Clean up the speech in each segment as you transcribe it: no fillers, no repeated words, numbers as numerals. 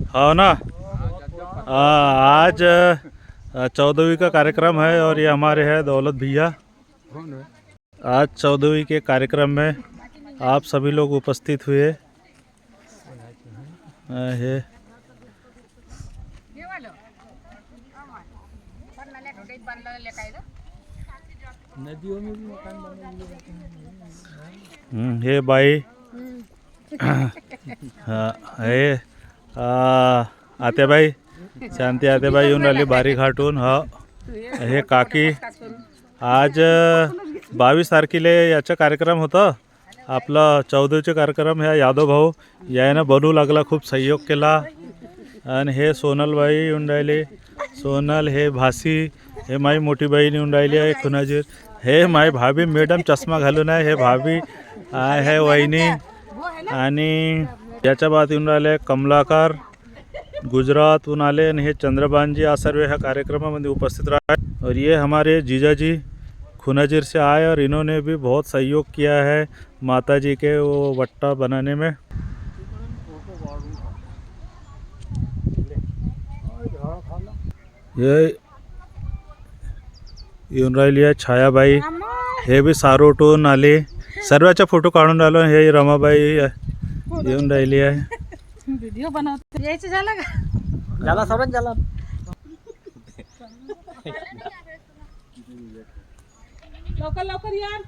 हाँ ना। आज 14वीं का कार्यक्रम है और ये हमारे हैं दौलत भैया। आज 14वीं के कार्यक्रम में आप सभी लोग उपस्थित हुए है। हे बाई हे आत्याबाई, शांती आत्याबाई येऊन राहिली बारी घाटून. हे काकी. आज 22 तारखेला याचा कार्यक्रम होता आपला 14वीचे कार्यक्रम. ह्या यादव भाऊ यानं बनवू लागला, खूप सहयोग केला. आणि हे सोनलबाई येऊन राहिले. सोनल हे भासी, हे माई मोठी बहीण येऊन राहिली आहे खुनाजीर. हे माई भाभी मॅडम चष्मा घालून आहे. हे भाभी आहे वहिनी. आणि याच्या बाद येऊन राहिले कमलाकर गुजरातहून आले. आणि हे चंद्रबानजी आज सर्व ह्या कार्यक्रमामध्ये उपस्थित रहा. और ये हमारे जीजा जी खुनाजीर से आए और इन्होंने भी बहुत सहयोग किया है माता जी के वो वट्टा बनाने में. ये येऊन राहिली आहे छायाबाई. हे बी सारोटून आले. सर्वांचा फोटो काढून राहिलो. हे रमाबाई येऊन राहिली आहे. व्हिडिओ बनवते यायचं झालं का? झाला सर्वच झाला. लवकर लवकर यार.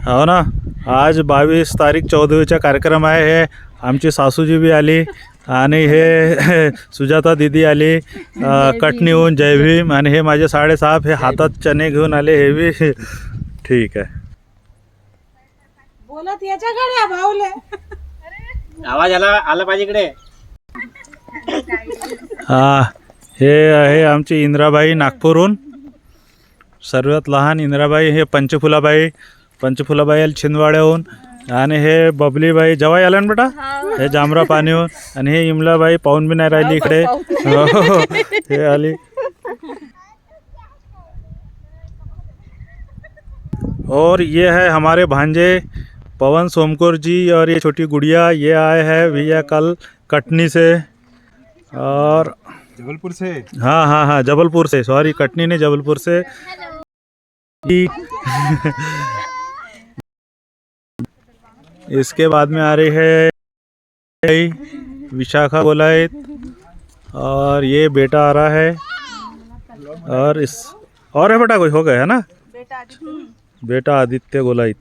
हो ना. आज 22 तारीख 14वीचा कार्यक्रम आहे. हे आमची सासूजी बी आली आणि हे सुजाता दीदी आली कटनीहून. जय भीम. आणि हे माझे साडेसाहेब हे हातात चणे घेऊन आले. हे बी ठीक आहे. बोलत याच्याकडे भाऊले आवाज आला पाहिजे इकडे. हे आहे आमची इंद्राबाई नागपूरहून. सर्वात लहान इंद्राबाई. हे पंचफुलाबाई आली छिंदवाड्याहून. आणि हे बबलीबाई जवाई आल्या ना बेटा. हे जामरा पाणीहून. आणि हे इमलाबाई पाहून बी नाही राहिली इकडे. हे आली. और ये है हमारे भांजे पवन सोमकोर जी और ये छोटी गुड़िया. ये आए हैं भैया कल कटनी से और जबलपुर से. हाँ जबलपुर से. सॉरी कटनी नहीं जबलपुर से. इसके बाद में आ रही है विशाखा गोलायत. और ये बेटा आ रहा है. और है बेटा कोई हो गया है ना. बेटा आदित्य गोलायत.